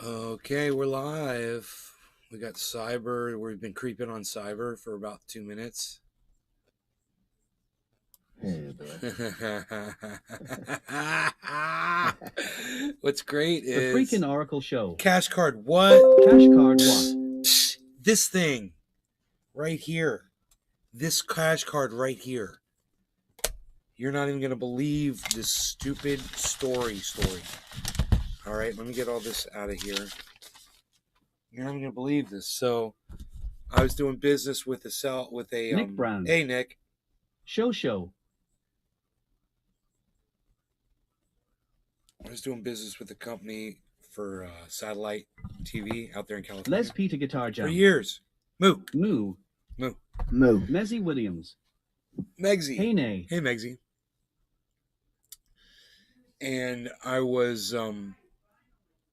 Okay, we're live. We got cyber. We've been creeping on cyber for about 2 minutes. Hey, boy. What's great The is freaking Oracle show. Cash Card. What? Cash Card what? This thing right here. This Cash Card right here. You're not even gonna believe this stupid story. All right, let me get all this out of here. You're not even gonna believe this. So, I was doing business with a Nick Brown. Hey, Nick. Show. I was doing business with a company for satellite TV out there in California. Les Peter Guitar Jam. For years. Moo. Mezzy Williams. Megsy. Hey, Nay. Hey, Megsy. And I was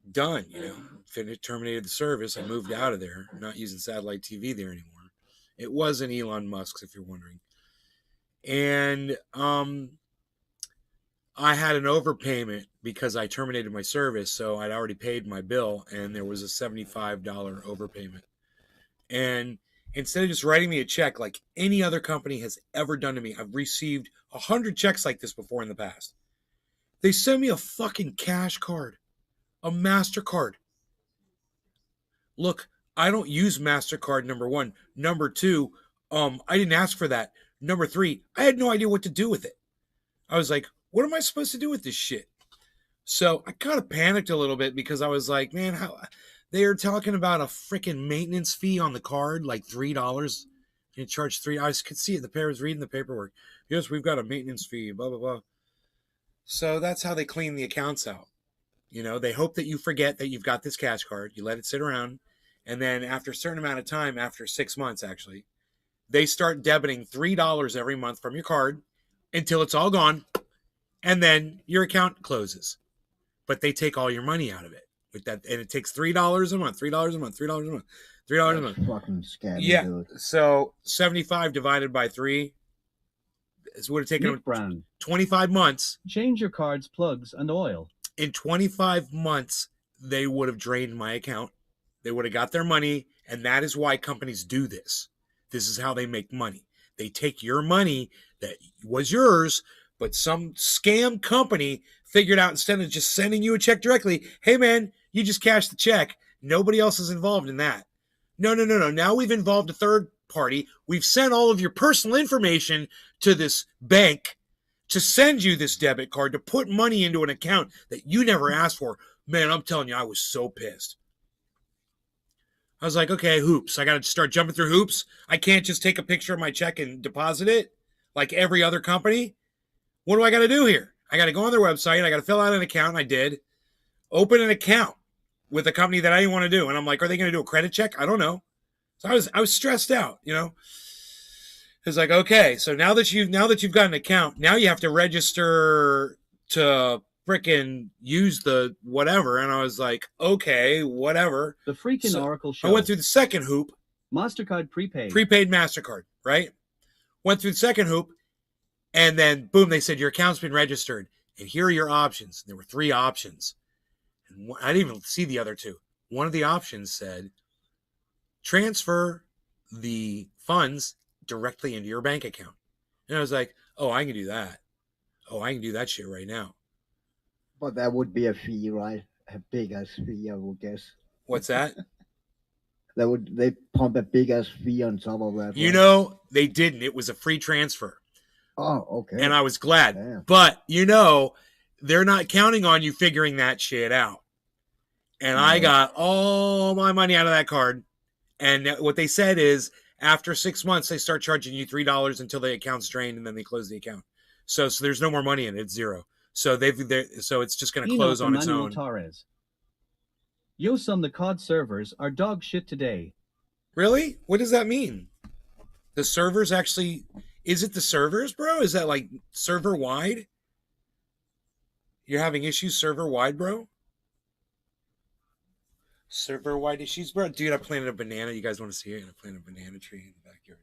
done, terminated the service. I moved out of there, not using satellite TV there anymore. It wasn't Elon Musk's, if you're wondering. And I had an overpayment because I terminated my service, so I'd already paid my bill, and there was a $75 overpayment. And instead of just writing me a check like any other company has ever done to me, I've received 100 checks like this before in the past. They sent me a fucking cash card, a MasterCard. Look, I don't use MasterCard, number one. Number two, I didn't ask for that. Number three, I had no idea what to do with it. I was like, what am I supposed to do with this shit? So I kind of panicked a little bit because I was like, man, how they are talking about a freaking maintenance fee on the card, like $3. You charge $3. I could see it. The pair was reading the paperwork. Yes, we've got a maintenance fee, blah, blah, blah. So that's how they clean the accounts out. They hope that you forget that you've got this cash card. You let it sit around. And then after a certain amount of time, after 6 months, actually, they start debiting $3 every month from your card until it's all gone. And then your account closes. But they take all your money out of it with that. And it takes $3 a month, $3 a month, $3 a month, $3 a month. Fucking scary, yeah. dude. So 75 divided by 3 is would have taken Nick Brown. 25 months. Change your cards, plugs, and oil. In 25 months, they would have drained my account. They would have got their money. And that is why companies do this. This is how they make money. They take your money that was yours, but some scam company figured out, instead of just sending you a check directly, hey, man, you just cashed the check. Nobody else is involved in that. No. Now we've involved a third party. We've sent all of your personal information to this bank to send you this debit card to put money into an account that you never asked for. Man, I'm telling you, I was so pissed. I was like, okay, hoops. I got to start jumping through hoops. I can't just take a picture of my check and deposit it like every other company. What do I got to do here? I got to go on their website. I got to fill out an account. And I did. Open an account with a company that I didn't want to do. And I'm like, are they going to do a credit check? I don't know. So I was stressed out, It's like, okay, so now that you've got an account, now you have to register to frickin' use the whatever. And I was like, okay, whatever. The freaking Oracle show. I went through the second hoop. MasterCard prepaid. Prepaid MasterCard, right? Went through the second hoop. And then, boom, they said, your account's been registered. And here are your options. And there were 3 options. And I didn't even see the other 2. One of the options said, transfer the funds directly into your bank account. And I was like, oh, I can do that. Oh, I can do that shit right now. But that would be a fee, right? A big ass fee, I would guess. What's that? They pump a big ass fee on top of that. Right? They didn't. It was a free transfer. Oh, okay. And I was glad. Damn. But, they're not counting on you figuring that shit out. And I got all my money out of that card. And what they said is, after 6 months, they start charging you $3 until the account's drained, and then they close the account. So there's no more money in it. It's zero. So so it's just going to close on its own. Torres. Yo, son, the COD servers are dog shit today. Really? What does that mean? The servers actually... Is it the servers, bro? Is that like server-wide? You're having issues server-wide, bro? Server-wide issues, bro? Dude, I planted a banana. You guys want to see it? I planted a banana tree in the backyard.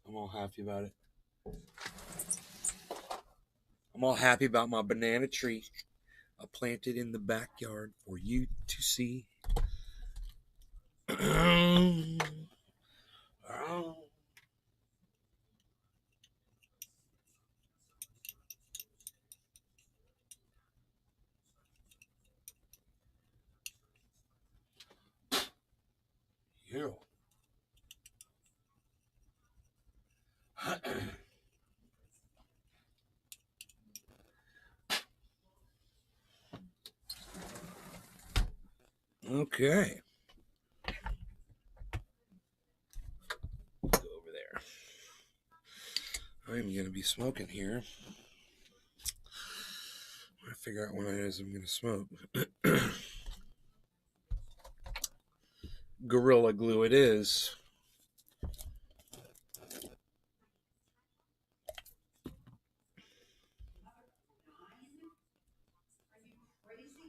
I'm all happy about it. I'm all happy about my banana tree. I planted in the backyard for you to see. You. Okay. Go over there. I'm going to be smoking here. I'm going to figure out when it is I'm going to smoke. Gorilla Glue it is.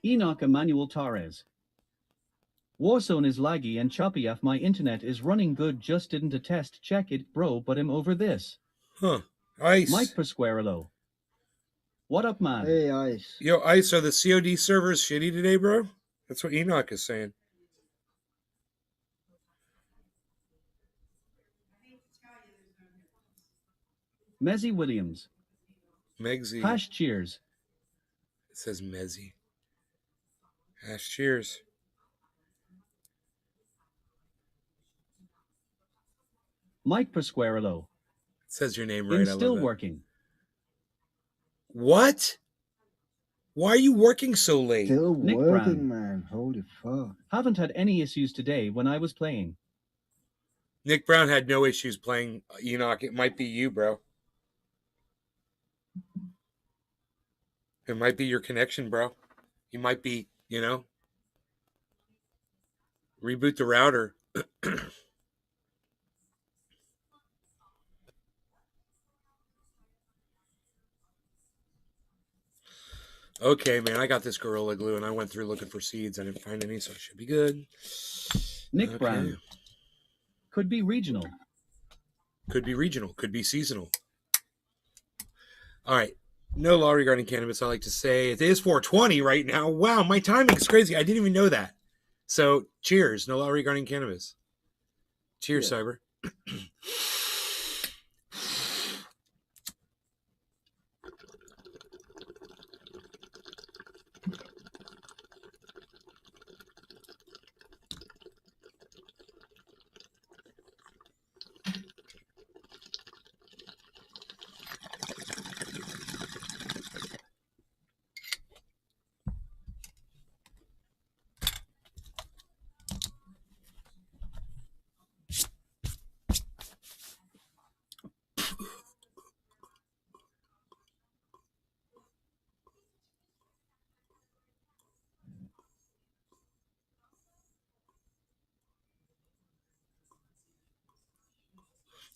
Enoch Emmanuel Torres. Warzone is laggy and choppy. If my internet is running good, just didn't a test check it, bro, but I'm over this. Huh. Ice. Mike per square low. What up, man? Hey, Ice. Yo, Ice, are the COD servers shitty today, bro? That's what Enoch is saying. Mezzy Williams. Megsy. Hash cheers. It says Mezzy. Hash cheers. Mike per square low. It says your name right. I'm I still love that. working. What? Why are you working so late? Still Nick working, Brown. man. Holy fuck. Haven't had any issues today when I was playing. Nick Brown had no issues playing Enoch. It might be you, bro. It might be your connection, bro. You might be, reboot the router. Okay, man, I got this Gorilla Glue, and I went through looking for seeds. I didn't find any, so it should be good. Nick Brown. Could be regional. Could be regional. Could be seasonal. All right. No law regarding cannabis. I like to say it is 4:20 right now. Wow, my timing is crazy. I didn't even know that. So, cheers. No law regarding cannabis. Cheers, Yeah. Cyber.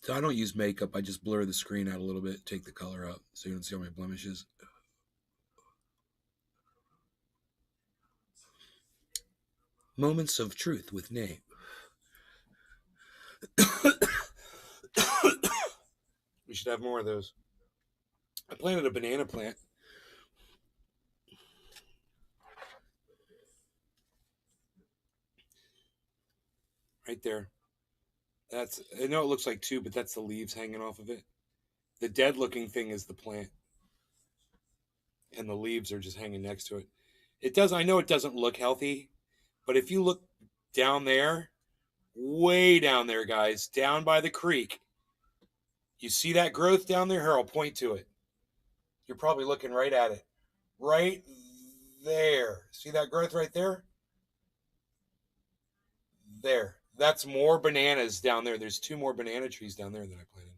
So I don't use makeup. I just blur the screen out a little bit, take the color out so you don't see all my blemishes. Moments of truth with Nate. We should have more of those. I planted a banana plant. Right there. That's, I know it looks like two, but that's the leaves hanging off of it. The dead looking thing is the plant. And the leaves are just hanging next to it. It does, I know it doesn't look healthy, but if you look down there, way down there, guys, down by the creek, you see that growth down there? Here, I'll point to it. You're probably looking right at it. Right there. See that growth right there? There. That's more bananas down there. There's 2 more banana trees down there that I planted.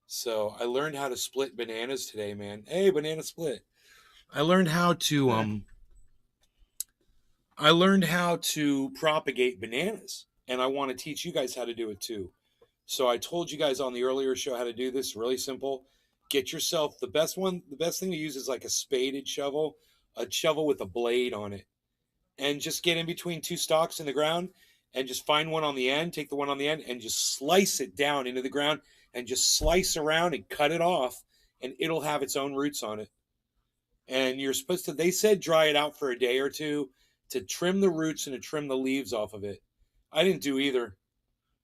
So I learned how to split bananas today, man. Hey, banana split. I learned how to propagate bananas, and I want to teach you guys how to do it too. So I told you guys on the earlier show how to do this. Really simple. Get yourself the best thing to use is like a spaded shovel, a shovel with a blade on it. And just get in between 2 stalks in the ground and just find one on the end, take the one on the end and just slice it down into the ground and just slice around and cut it off, and it'll have its own roots on it. And you're supposed to, they said dry it out for a day or 2 to trim the roots and to trim the leaves off of it. I didn't do either.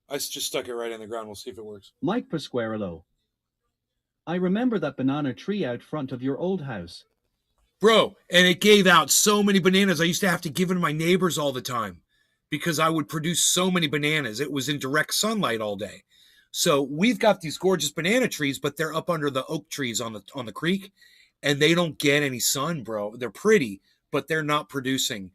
I just stuck it right in the ground. We'll see if it works. Mike Pasquarello. I remember that banana tree out front of your old house. Bro, and it gave out so many bananas. I used to have to give it to my neighbors all the time because I would produce so many bananas. It was in direct sunlight all day. So we've got these gorgeous banana trees, but they're up under the oak trees on the creek, and they don't get any sun, bro. They're pretty, but they're not producing.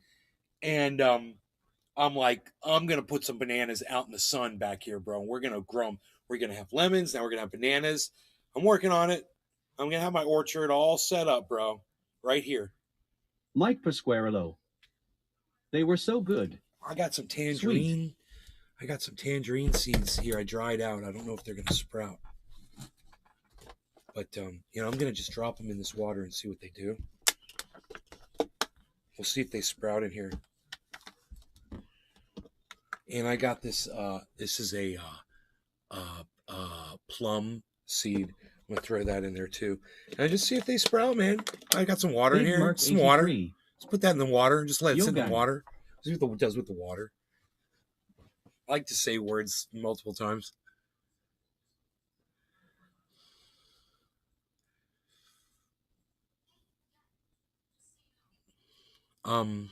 And I'm like, I'm gonna put some bananas out in the sun back here, bro. We're gonna grow them. We're gonna have lemons. Now we're gonna have bananas. I'm working on it. I'm gonna have my orchard all set up, bro. Right here. Mike Pasquarello. They were so good. I got some tangerine. Sweet. I got some tangerine seeds here. I dried out. I don't know if they're gonna sprout. But I'm gonna just drop them in this water and see what they do. We'll see if they sprout in here. And I got this. This is a plum seed. I'm gonna throw that in there too, and just see if they sprout, man. I got some water in here. Mark Some water. 83. Let's put that in the water and just let it sit in Yoga. the water. See what it does with the water. I like to say words multiple times. I'm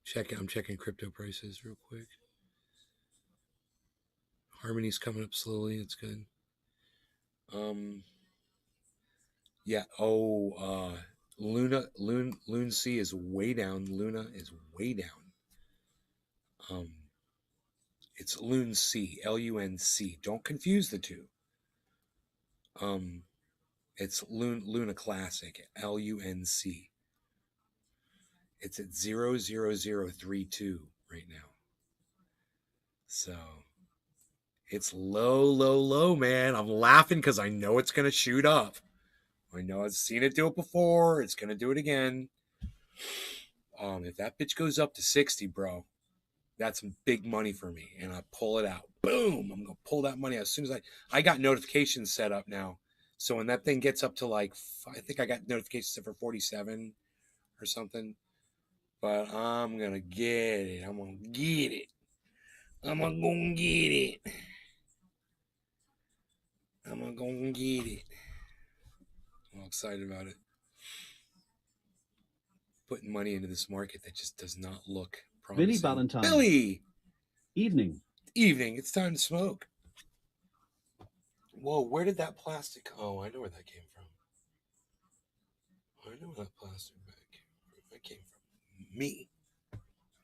checking crypto prices real quick. Harmony's coming up slowly. It's good. Yeah. Oh, Loon C is way down. Luna is way down. It's Loon C, LUNC. Don't confuse the two. It's Luna Classic, LUNC. It's at 00032 right now. So it's low, man. I'm laughing because I know it's gonna shoot up. I know I've seen it do it before. It's gonna do it again. If that bitch goes up to 60, bro, that's some big money for me. And I pull it out. Boom! I'm gonna pull that money out as soon as I got notifications set up now. So when that thing gets up to like, I think I got notifications set for 47 or something. But I'm gonna get it. I'm gonna get it. I'm gonna go get it. I'm gonna go get it. I'm all excited about it. Putting money into this market that just does not look promising. Billy Valentine. Billy! Evening. Evening. It's time to smoke. Whoa, where did that plastic... Oh, I know where that came from. I know where that plastic bag came from. Me.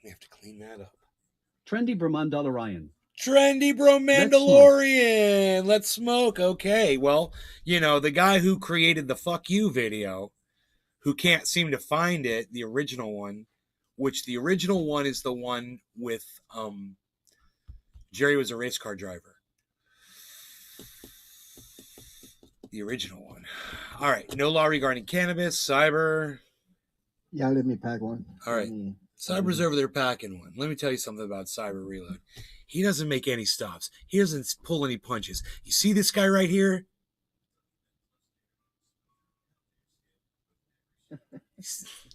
We have to clean that up. Trendy Bromandalorian. Trendy Bro Mandalorian. Let's smoke. Okay. Well, the guy who created the fuck you video, who can't seem to find it, the original one, which the original one is the one with Jerry was a race car driver. The original one. All right. No law regarding cannabis, cyber. Yeah, let me pack one. All right. Cyber's over there packing one. Let me tell you something about Cyber Reload. He doesn't make any stops. He doesn't pull any punches. You see this guy right here?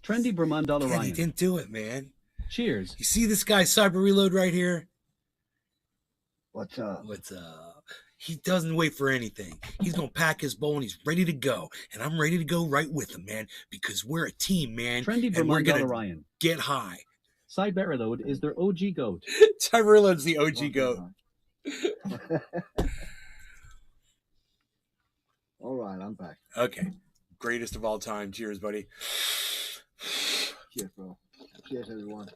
Trendy Bromandalorian. He didn't do it, man. Cheers. You see this guy, Cyber Reload, right here? What's up? What's up? He doesn't wait for anything. He's going to pack his bowl and he's ready to go. And I'm ready to go right with him, man, because we're a team, man. Trendy and we're going Bromandalorian. to get high. Cyberreload is their OG goat. Cyber Reload's the OG goat. All right, I'm back. Okay. Greatest of all time. Cheers, buddy. Cheers, bro. Cheers, everyone.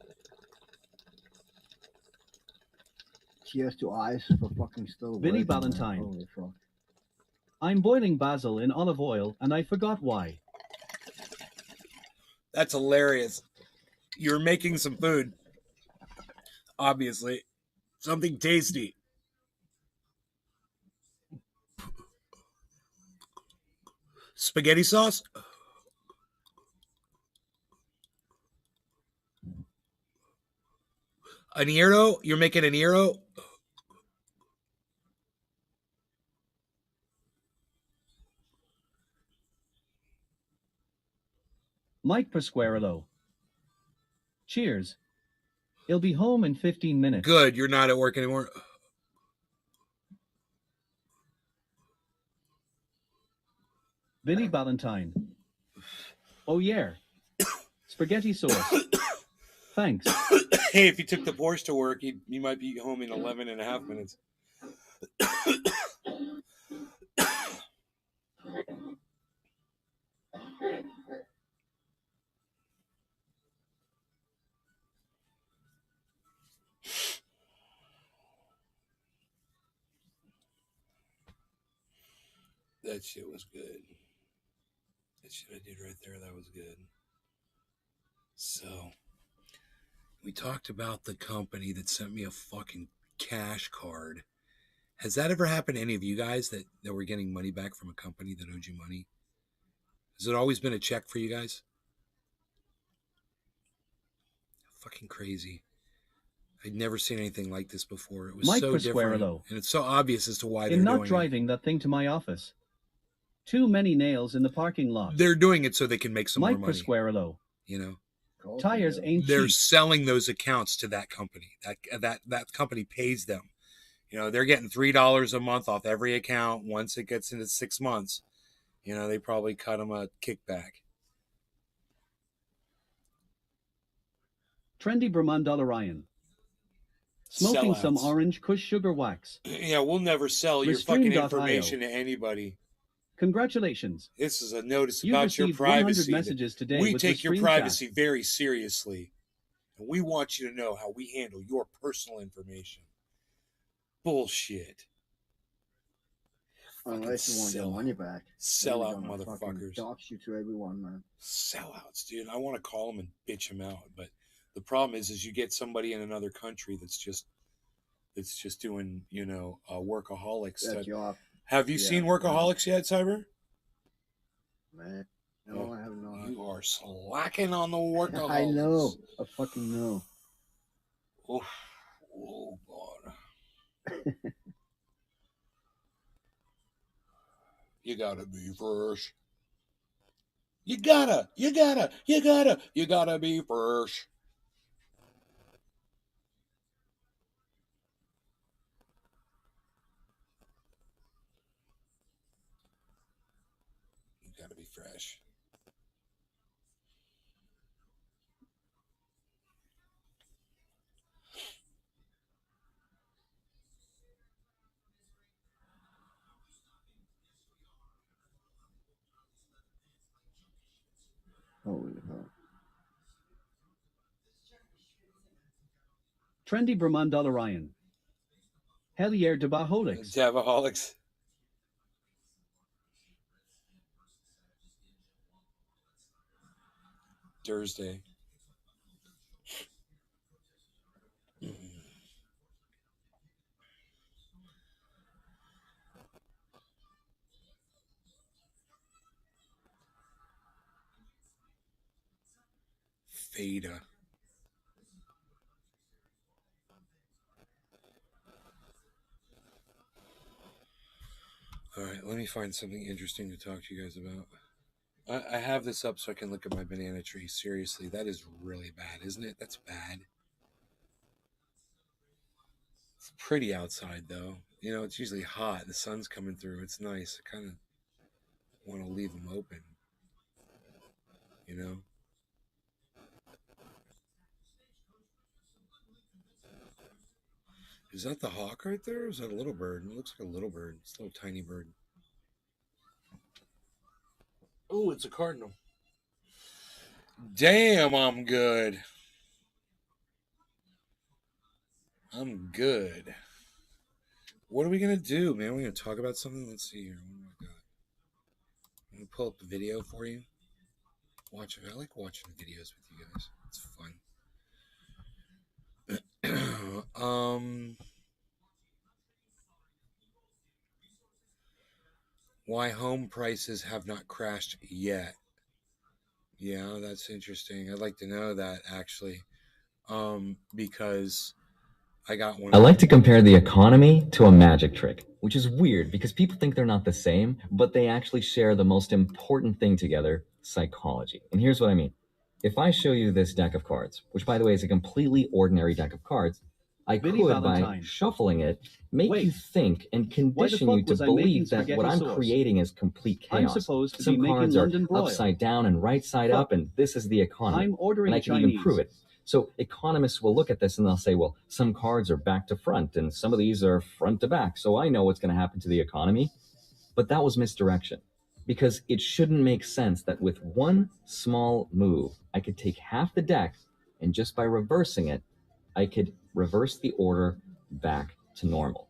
Cheers to eyes for fucking still. Vinny working, man. Valentine. Holy fuck. I'm boiling basil in olive oil and I forgot why. That's hilarious. You're making some food. Obviously. Something tasty. Spaghetti sauce? An gyro? You're making an gyro? Mike Pasquarello. Cheers. He'll be home in 15 minutes. Good, you're not at work anymore. Billy Valentine. Oh yeah. Spaghetti sauce. Thanks. Hey, if you took the Porsche to work, you might be home in 11 and a half minutes. That shit was good. That shit I did right there, that was good. So, we talked about the company that sent me a fucking cash card. Has that ever happened to any of you guys that were getting money back from a company that owed you money? Has it always been a check for you guys? Fucking crazy. I'd never seen anything like this before. It was Mike so different. Pasquarello. And it's so obvious as to why they're In doing not driving that thing to my office. Too many nails in the parking lot. They're doing it so they can make some Mike more money. Pasquarello. You know? Tires ain't They're cheap. selling those accounts to that company. That company pays them. You know, they're getting $3 a month off every account. Once it gets into 6 months, you know, they probably cut them a kickback. Trendy Brahmandolarian. Smoking some Sellouts. orange Kush sugar wax. Yeah, we'll never sell your fucking information to anybody. Congratulations. This is a notice You've about your received 100 privacy. messages today We with take your Restream privacy Chat. very seriously. And we want you to know how we handle your personal information. Bullshit. Unless you want your money back. Sellout motherfuckers. Dox you to everyone, man. Sellouts, dude. I want to call them and bitch them out, but the problem is you get somebody in another country that's just doing, you know, workaholics. Have you seen Workaholics yet, Cyber? Man, no, I have not. You are slacking on the Workaholics. I know. I fucking know. Oh God. You gotta be fresh. You gotta be fresh. You gotta be fresh. Holy hell. Trendy Brahmandolarian. Hell yeah, Devaholics. Devaholics. Thursday. Theta. All right, let me find something interesting to talk to you guys about. I have this up so I can look at my banana tree. Seriously, that is really bad, isn't it? That's bad. It's pretty outside, though. You know, it's usually hot. The sun's coming through. It's nice. I kind of want to leave them open. You know? Is that the hawk right there? Or is that a little bird? It looks like a little bird. It's a little tiny bird. Oh, it's a cardinal. Damn, I'm good. I'm good. What are we going to do, man? We're going to talk about something? Let's see here. What do I got? I'm going to pull up the video for you. Watch it. I like watching videos with you guys. It's fun. Why home prices have not crashed yet. Yeah, that's interesting. I'd like to know that, actually. Because I got one. I like to compare the economy to a magic trick, which is weird because people think they're not the same, but they actually share the most important thing together, psychology. And here's what I mean. If I show you this deck of cards, which by the way is a completely ordinary deck of cards, I Vinny could, by Valentine. shuffling it, make Wait. you think and condition Why the you fuck to was I making believe that what spaghetti I'm sauce? creating is complete I'm chaos. supposed to Some be making cards are London broil. upside down and right side Fuck. up, and this is the economy. I'm ordering And I can Chinese. even prove it. So economists will look at this and they'll say, well, some cards are back to front and some of these are front to back. So I know what's going to happen to the economy. But that was misdirection, because it shouldn't make sense that with one small move, I could take half the deck and just by reversing it, I could reverse the order back to normal.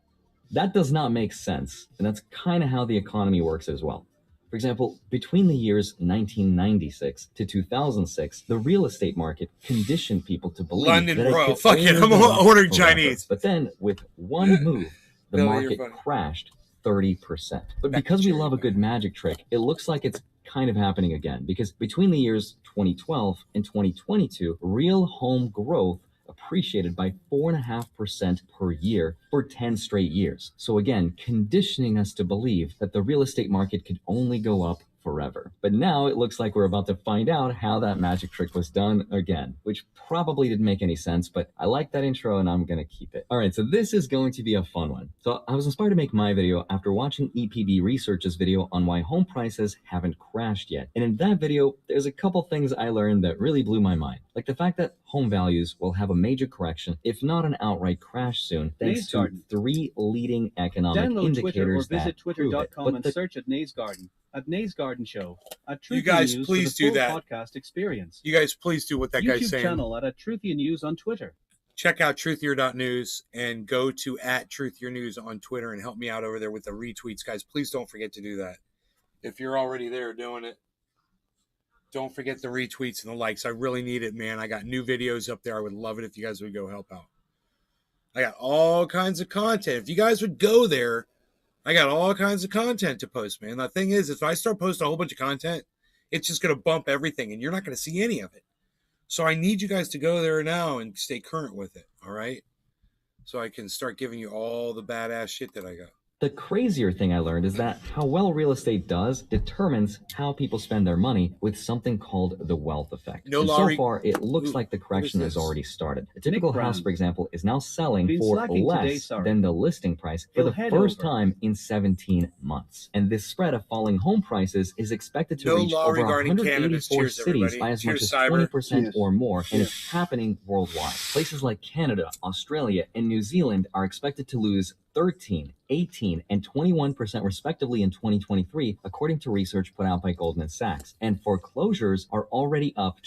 That does not make sense. And that's kind of how the economy works as well. For example, between the years 1996 to 2006, the real estate market conditioned people to believe London that broil. it could Fuck it, only I'm go up ordering forever. Chinese. But then, with one move, the Billy, market you're funny. crashed 30%. But Back because to we Jerry, love a man. good magic trick, it looks like it's kind of happening again. Because between the years 2012 and 2022, real home growth appreciated by 4.5% per year for 10 straight years. So again, conditioning us to believe that the real estate market could only go up forever. But now it looks like we're about to find out how that magic trick was done again, which probably didn't make any sense, but I like that intro and I'm gonna keep it. All right, so this is going to be a fun one. So I was inspired to make my video after watching EPB Research's video on why home prices haven't crashed yet. And in that video, there's a couple things I learned that really blew my mind. Like the fact that home values will have a major correction, if not an outright crash soon, thanks Naze to Garden. 3 leading economic Download Twitter or indicators that visit prove it. twitter.com But and the search at Naze Garden. At Naze Garden Show. At You Truthy guys, News please for do the full that. podcast experience. You guys, please do what that guy's YouTube saying. channel at Truthy News on Twitter. Check out truthier.news and go to @truthier.news on Twitter and help me out over there with the retweets, guys. Please don't forget to do that. If you're already there doing it, don't forget the retweets and the likes. I really need it, man. I got new videos up there. I would love it if you guys would go help out. I got all kinds of content. If you guys would go there, I got all kinds of content to post, man. The thing is, if I start posting a whole bunch of content, it's just going to bump everything, and you're not going to see any of it. So I need you guys to go there now and stay current with it, all right? So I can start giving you all the badass shit that I got. The crazier thing I learned is that how well real estate does determines how people spend their money with something called the wealth effect. No, And Laurie- so far, it looks like the correction has this? already started. A typical Nick house, Brown. for example, is now selling Been for slacking less today, sorry. than the listing price for He'll the head first over. time in 17 months. And this spread of falling home prices is expected to No reach law over regarding 184 cannabis. Cheers, cities everybody. by as much Cheers, as Cyber. 20% Cheers. or more, and it's happening worldwide. Places like Canada, Australia, and New Zealand are expected to lose 13, 18, and 21% respectively in 2023, according to research put out by Goldman Sachs. And foreclosures are already up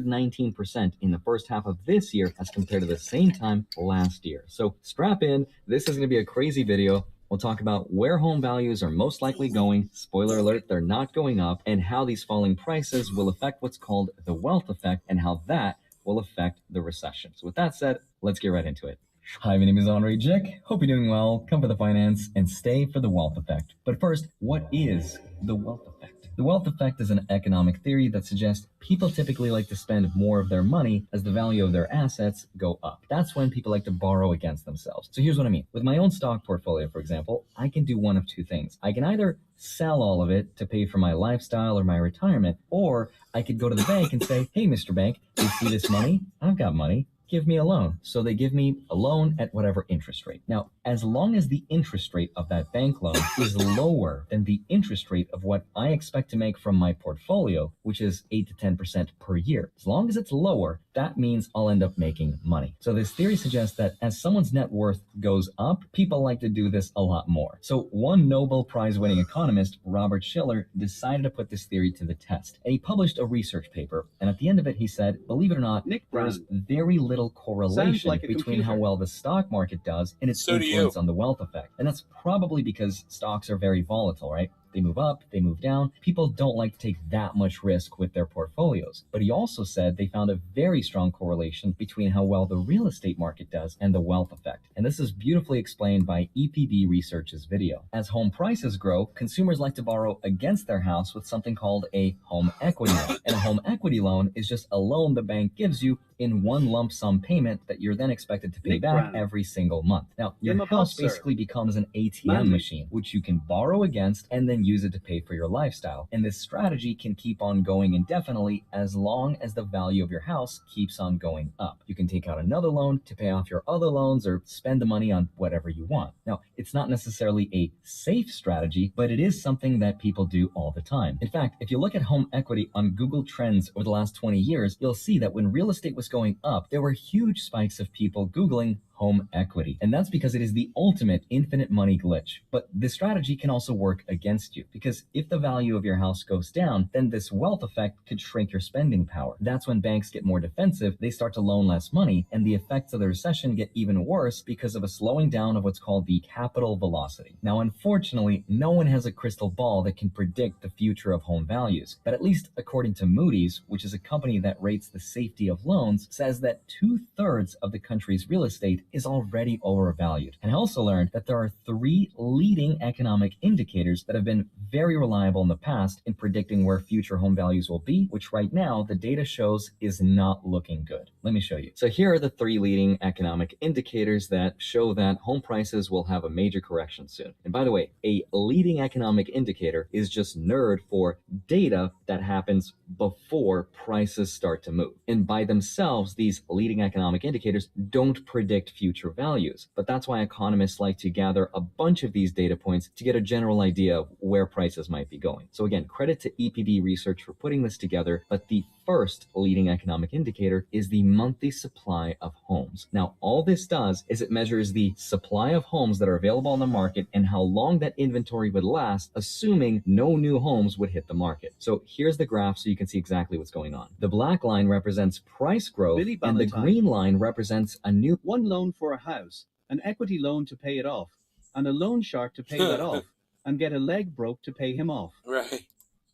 219% in the first half of this year as compared to the same time last year. So strap in, this is going to be a crazy video. We'll talk about where home values are most likely going, spoiler alert, they're not going up, and how these falling prices will affect what's called the wealth effect and how that will affect the recession. So with that said, let's get right into it. Hi, my name is Henri Jick. Hope you're doing well. Come for the finance and stay for the wealth effect. But first, what is the wealth effect? The wealth effect is an economic theory that suggests people typically like to spend more of their money as the value of their assets go up. That's when people like to borrow against themselves. So here's what I mean. With my own stock portfolio, for example, I can do one of two things. I can either sell all of it to pay for my lifestyle or my retirement, or I could go to the bank and say, hey, Mr. Bank, you see this money? I've got money. Give me a loan. So they give me a loan at whatever interest rate. Now, as long as the interest rate of that bank loan is lower than the interest rate of what I expect to make from my portfolio, which is 8 to 10% per year, as long as it's lower, that means I'll end up making money. So this theory suggests that as someone's net worth goes up, people like to do this a lot more. So one Nobel Prize winning economist, Robert Shiller, decided to put this theory to the test. And he published a research paper. And at the end of it, he said, believe it or not, Nick there's Brown. very little correlation like a between how computer. well the stock market does and its So do influence you. on the wealth effect. And that's probably because stocks are very volatile, right? They move up, they move down. People don't like to take that much risk with their portfolios. But he also said they found a very strong correlation between how well the real estate market does and the wealth effect. And this is beautifully explained by EPB Research's video. As home prices grow, consumers like to borrow against their house with something called a home equity loan. And a home equity loan is just a loan the bank gives you in one lump sum payment that you're then expected to pay Nick back Brown. every single month. Now, your Give 'em a house puff, sir. basically becomes an ATM Manly. machine, which you can borrow against and then use it to pay for your lifestyle. And this strategy can keep on going indefinitely as long as the value of your house keeps on going up. You can take out another loan to pay off your other loans or spend the money on whatever you want. Now, it's not necessarily a safe strategy, but it is something that people do all the time. In fact, if you look at home equity on Google Trends over the last 20 years, you'll see that when real estate was going up, there were huge spikes of people Googling home equity. And that's because it is the ultimate infinite money glitch. But this strategy can also work against you, because if the value of your house goes down, then this wealth effect could shrink your spending power. That's when banks get more defensive, they start to loan less money, and the effects of the recession get even worse because of a slowing down of what's called the capital velocity. Now, unfortunately, no one has a crystal ball that can predict the future of home values. But at least according to Moody's, which is a company that rates the safety of loans, says that 2/3 of the country's real estate is already overvalued. And I also learned that there are 3 leading economic indicators that have been very reliable in the past in predicting where future home values will be, which right now the data shows is not looking good. Let me show you. So here are the 3 leading economic indicators that show that home prices will have a major correction soon. And by the way, a leading economic indicator is just nerd for data that happens before prices start to move. And by themselves, these leading economic indicators don't predict future values. But that's why economists like to gather a bunch of these data points to get a general idea of where prices might be going. So again, credit to EPB Research for putting this together, but the first leading economic indicator is the monthly supply of homes. Now, all this does is it measures the supply of homes that are available on the market and how long that inventory would last, assuming no new homes would hit the market. So here's the graph so you can see exactly what's going on. The black line represents price growth, Billy and the Valentine. green line represents a new One loan for a house, an equity loan to pay it off, and a loan shark to pay that off, and get a leg broke to pay him off. Right.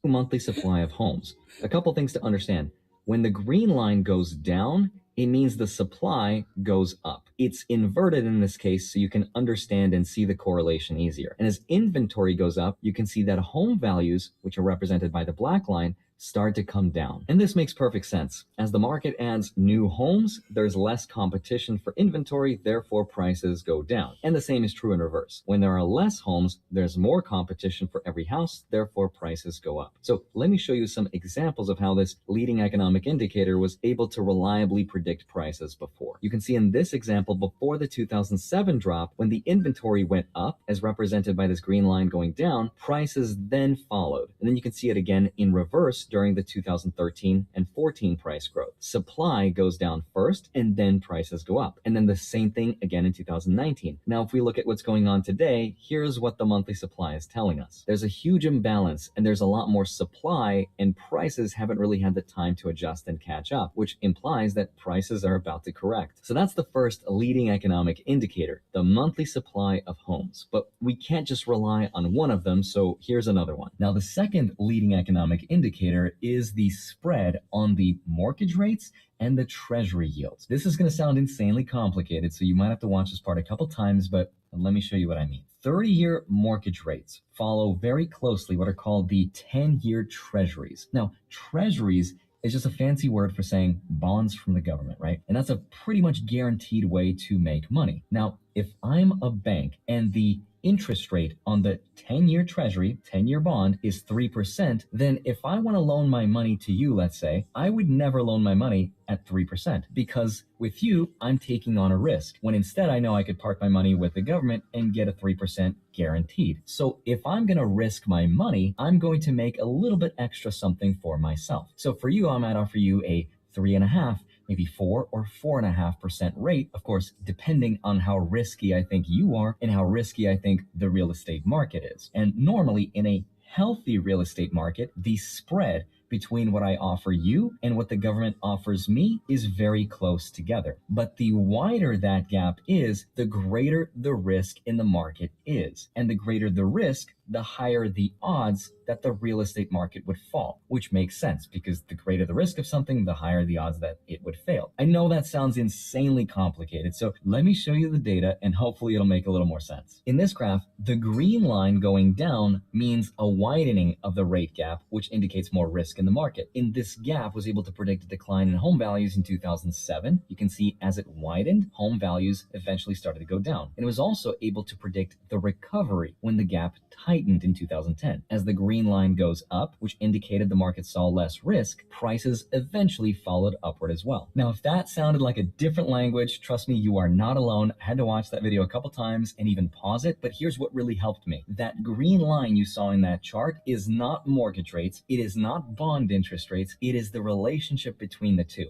monthly supply of homes. A couple things to understand. When the green line goes down, it means the supply goes up. It's inverted in this case so you can understand and see the correlation easier. And as inventory goes up, you can see that home values, which are represented by the black line, start to come down. And this makes perfect sense. As the market adds new homes, there's less competition for inventory, therefore prices go down. And the same is true in reverse. When there are less homes, there's more competition for every house, therefore prices go up. So let me show you some examples of how this leading economic indicator was able to reliably predict prices before. You can see in this example, before the 2007 drop, when the inventory went up, as represented by this green line going down, prices then followed. And then you can see it again in reverse during the 2013 and 14 price growth. Supply goes down first and then prices go up. And then the same thing again in 2019. Now, if we look at what's going on today, here's what the monthly supply is telling us. There's a huge imbalance and there's a lot more supply and prices haven't really had the time to adjust and catch up, which implies that prices are about to correct. So that's the first leading economic indicator, the monthly supply of homes. But we can't just rely on one of them, so here's another one. Now, the second leading economic indicator is the spread on the mortgage rates and the treasury yields. This is going to sound insanely complicated, so you might have to watch this part a couple times, but let me show you what I mean. 30-year mortgage rates follow very closely what are called the 10-year treasuries. Now, treasuries is just a fancy word for saying bonds from the government, right? And that's a pretty much guaranteed way to make money. Now, if I'm a bank and the interest rate on the 10-year treasury, 10-year bond is 3%, then if I want to loan my money to you, let's say, I would never loan my money at 3% because with you, I'm taking on a risk when instead I know I could park my money with the government and get a 3% guaranteed. So if I'm going to risk my money, I'm going to make a little bit extra something for myself. So for you, I might offer you a 3.5%, maybe 4 or 4.5% rate, of course, depending on how risky I think you are and how risky I think the real estate market is. And normally in a healthy real estate market, the spread between what I offer you and what the government offers me is very close together. But the wider that gap is, the greater the risk in the market is. And the greater the risk, the higher the odds that the real estate market would fall, which makes sense because the greater the risk of something, the higher the odds that it would fail. I know that sounds insanely complicated, so let me show you the data and hopefully it'll make a little more sense. In this graph, the green line going down means a widening of the rate gap, which indicates more risk in in the market. And this gap was able to predict a decline in home values in 2007. You can see as it widened, home values eventually started to go down. And it was also able to predict the recovery when the gap tightened in 2010. As the green line goes up, which indicated the market saw less risk, prices eventually followed upward as well. Now, if that sounded like a different language, trust me, you are not alone. I had to watch that video a couple times and even pause it, but here's what really helped me. That green line you saw in that chart is not mortgage rates, it is not bond interest rates, it is the relationship between the two.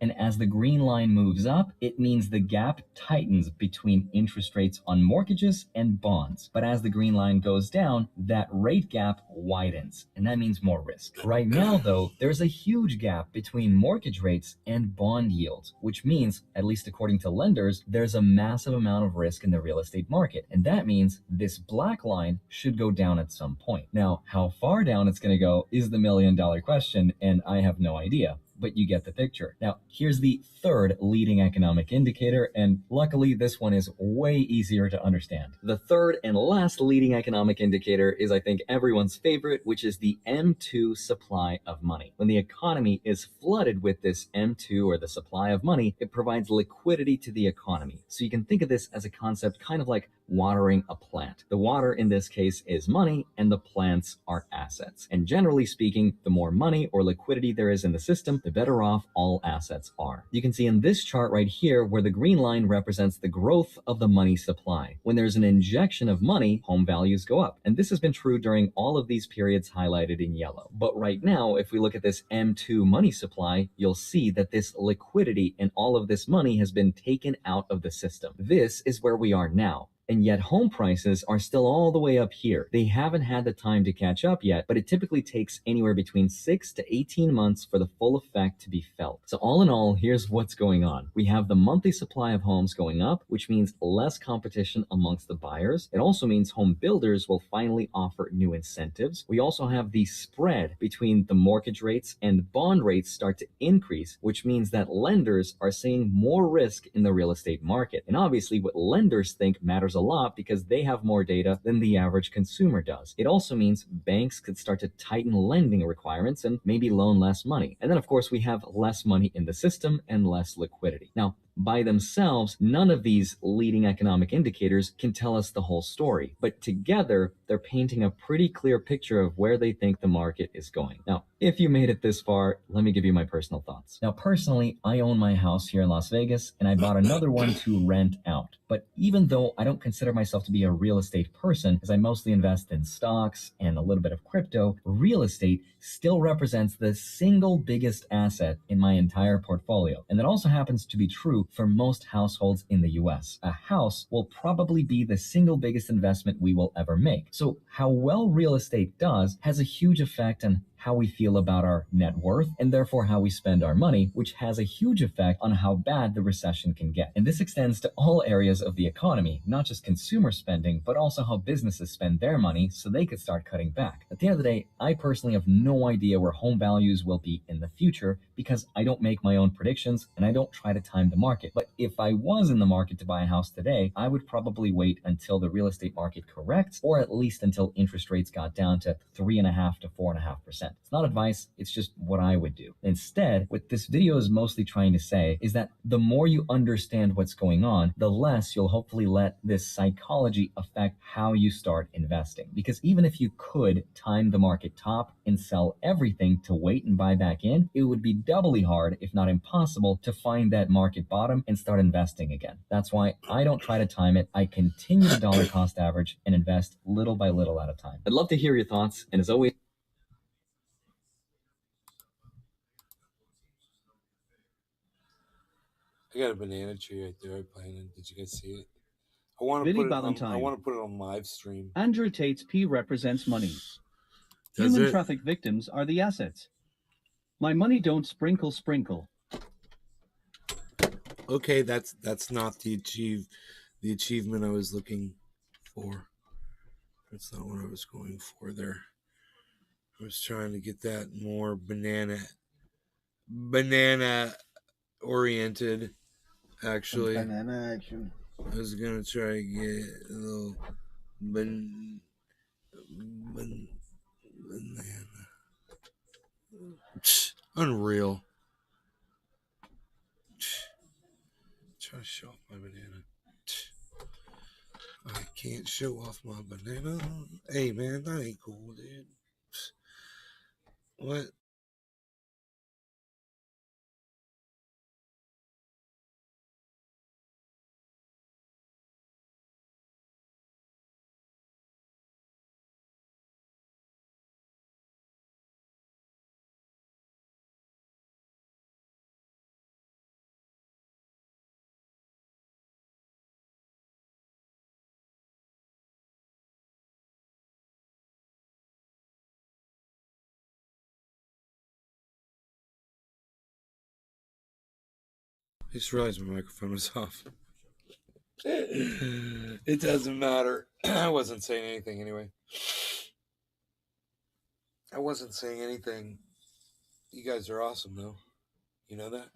And as the green line moves up, it means the gap tightens between interest rates on mortgages and bonds. But as the green line goes down, that rate gap widens, and that means more risk. Right now, though, there's a huge gap between mortgage rates and bond yields, which means, at least according to lenders, there's a massive amount of risk in the real estate market. And that means this black line should go down at some point. Now, how far down it's going to go is the million-dollar question, and I have no idea. But you get the picture. Now, here's the third leading economic indicator, and luckily this one is way easier to understand. The third and last leading economic indicator is, I think, everyone's favorite, which is the M2 supply of money. When the economy is flooded with this M2, or the supply of money, it provides liquidity to the economy. So you can think of this as a concept kind of like watering a plant. The water in this case is money, and the plants are assets. And generally speaking, the more money or liquidity there is in the system, the better off all assets are. You can see in this chart right here where the green line represents the growth of the money supply. When there's an injection of money, home values go up. And this has been true during all of these periods highlighted in yellow. But right now, if we look at this M2 money supply, you'll see that this liquidity and all of this money has been taken out of the system. This is where we are now. And yet home prices are still all the way up here. They haven't had the time to catch up yet, but it typically takes anywhere between 6 to 18 months for the full effect to be felt. So all in all, here's what's going on. We have the monthly supply of homes going up, which means less competition amongst the buyers. It also means home builders will finally offer new incentives. We also have the spread between the mortgage rates and bond rates start to increase, which means that lenders are seeing more risk in the real estate market. And obviously what lenders think matters a lot because they have more data than the average consumer does. It also means banks could start to tighten lending requirements and maybe loan less money. And then of course we have less money in the system and less liquidity. Now, by themselves, none of these leading economic indicators can tell us the whole story, but together they're painting a pretty clear picture of where they think the market is going. Now, if you made it this far, let me give you my personal thoughts. Now, personally, I own my house here in Las Vegas, and I bought another one to rent out. But even though I don't consider myself to be a real estate person, as I mostly invest in stocks and a little bit of crypto, real estate still represents the single biggest asset in my entire portfolio. And that also happens to be true for most households in the US. A house will probably be the single biggest investment we will ever make. So how well real estate does has a huge effect on how we feel about our net worth and therefore how we spend our money, which has a huge effect on how bad the recession can get. And this extends to all areas of the economy, not just consumer spending, but also how businesses spend their money so they could start cutting back. At the end of the day, I personally have no idea where home values will be in the future because I don't make my own predictions and I don't try to time the market. But if I was in the market to buy a house today, I would probably wait until the real estate market corrects, or at least until interest rates got down to 3.5% to 4.5%. It's not advice, it's just what I would do. Instead, what this video is mostly trying to say is that the more you understand what's going on, the less you'll hopefully let this psychology affect how you start investing. Because even if you could time the market top and sell everything to wait and buy back in, it would be doubly hard, if not impossible, to find that market bottom and start investing again. That's why I don't try to time it. I continue to dollar cost average and invest little by little at a time. I'd love to hear your thoughts, and as always, I got a banana tree right there I planted. Did you guys see it? I want to put it on live stream. Andrew Tate's P represents money. Does Human it? traffic victims are the assets. My money don't sprinkle. Okay, that's not the achievement I was looking for. That's not what I was going for there. I was trying to get that more banana oriented, actually. Banana action. I was gonna try to get a little banana. Unreal. Try to show off my banana. I can't show off my banana. Hey, man, that ain't cool, dude. What? I just realized my microphone was off. It doesn't matter. I wasn't saying anything anyway. I wasn't saying anything. You guys are awesome, though. You know that?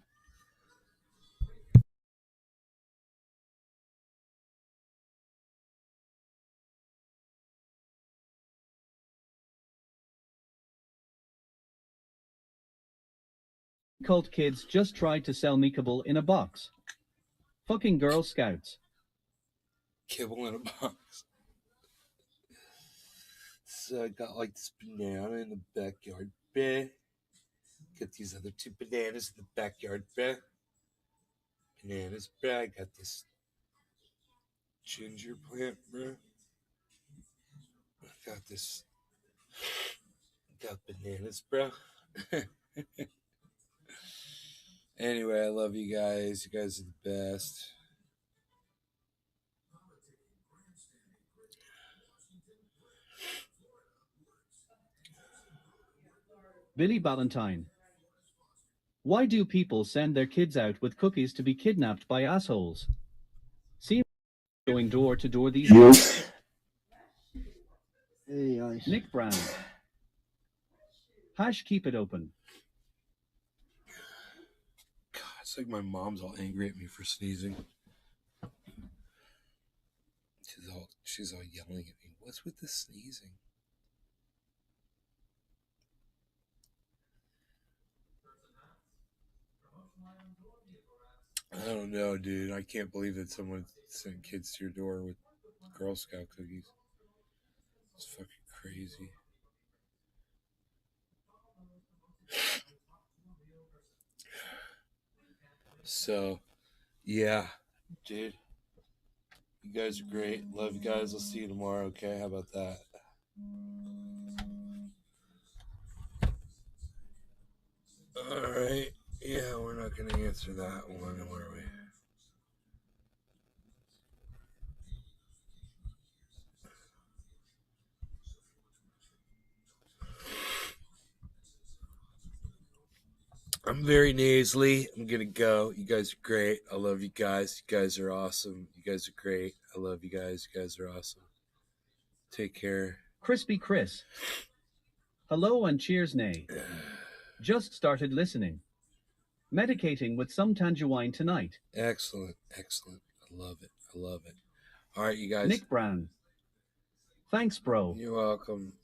Cult kids just tried to sell me kibble in a box. Fucking Girl Scouts. Kibble in a box. So I got like this banana in the backyard, bruh. Got these other two bananas in the backyard, bruh. Bananas, bruh. I got this ginger plant, bruh. I got this. Got bananas, bruh. Anyway, I love you guys. You guys are the best. Billy Valentine. Why do people send their kids out with cookies to be kidnapped by assholes? See going door to door these days. Hey, guys. Nick Brown. Hash keep it open. God, it's like my mom's all angry at me for sneezing. She's all yelling at me. What's with the sneezing? I don't know, dude. I can't believe that someone sent kids to your door with Girl Scout cookies. It's fucking crazy. So, yeah, dude. You guys are great. Love you guys. I'll see you tomorrow, okay? How about that? All right. Yeah, we're not going to answer that one, are we? I'm very nasally. I'm going to go. You guys are great. I love you guys. You guys are awesome. You guys are great. I love you guys. You guys are awesome. Take care. Crispy Chris. Hello and cheers, nay. Just started listening. Medicating with some tangerine tonight. Excellent. Excellent. I love it. I love it. All right, you guys. Nick Brown. Thanks, bro. You're welcome.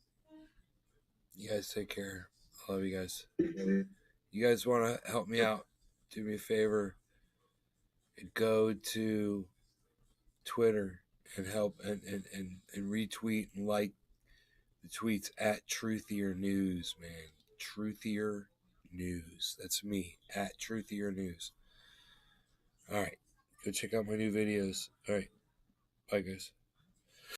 You guys take care. I love you guys. You guys want to help me out? Do me a favor and go to Twitter and help and retweet and like the tweets at Truthier News, man. Truthier News. That's me, at Truthier News. All right. Go check out my new videos. All right. Bye, guys.